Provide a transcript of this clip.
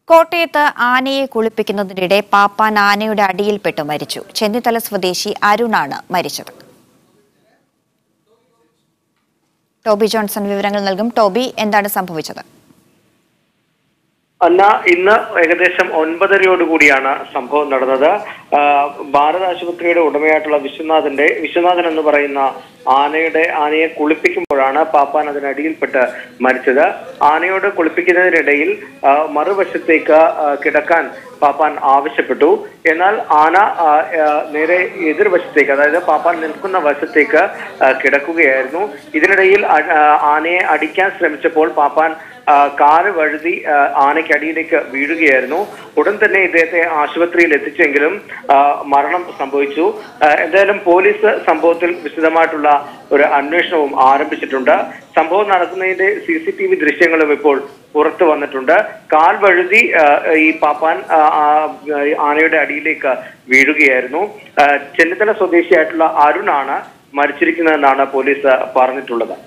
കോട്ടയത്ത് ആനയെ കുളിപ്പിക്കുന്നതിനിടെ പാപ്പാൻ ആനയുടെ അടിയിൽപ്പെട്ട് മരിച്ചു. ചെന്നിത്തല സ്വദേശി അരുണാണ് മരിച്ചത്. ടോബി ജോൺസൺ വിവരങ്ങൾ നൽകും. ടോബി, എന്താണ് സംഭവിച്ചത്? അന്ന ഇന്ന് ഏകദേശം 9:30 സംഭവം നടന്നത്. ഭാരത് ആശുപത്രിയുടെ ഉടമയായിട്ടുള്ള വിശ്വനാഥൻ എന്ന് പറയുന്ന ആനയെ കുളിപ്പിക്കുമ്പോഴാണ് പാപ്പാൻ അതിനടിയിൽപ്പെട്ട് മരിച്ചത്. ആനയോട് കുളിപ്പിക്കുന്നതിനിടയിൽ മറുവശത്തേക്ക് കിടക്കാൻ പാപ്പാൻ ആവശ്യപ്പെട്ടു. എന്നാൽ ആന നേരെ എതിർവശത്തേക്ക്, അതായത് പാപ്പാൻ നിൽക്കുന്ന വശത്തേക്ക് കിടക്കുകയായിരുന്നു. ഇതിനിടയിൽ ആനയെ അടിക്കാൻ ശ്രമിച്ചപ്പോൾ പാപ്പാൻ കാല് വഴുതി ആനയ്ക്കടിയിലേക്ക് വീഴുകയായിരുന്നു. ഉടൻ തന്നെ ഇദ്ദേഹത്തെ ആശുപത്രിയിൽ എത്തിച്ചെങ്കിലും മരണം സംഭവിച്ചു. എന്തായാലും പോലീസ് സംഭവത്തിൽ വിശദമായിട്ടുള്ള ഒരു അന്വേഷണവും ആരംഭിച്ചിട്ടുണ്ട്. സംഭവം നടക്കുന്നതിന്റെ CCTV ദൃശ്യങ്ങളും ഇപ്പോൾ പുറത്തു വന്നിട്ടുണ്ട്. കാൽ വഴുതി ഈ പാപ്പാൻ ആനയുടെ അടിയിലേക്ക് വീഴുകയായിരുന്നു. ചെന്നിത്തല സ്വദേശിയായിട്ടുള്ള അരുണാണ് മരിച്ചിരിക്കുന്നതെന്നാണ് പോലീസ് പറഞ്ഞിട്ടുള്ളത്.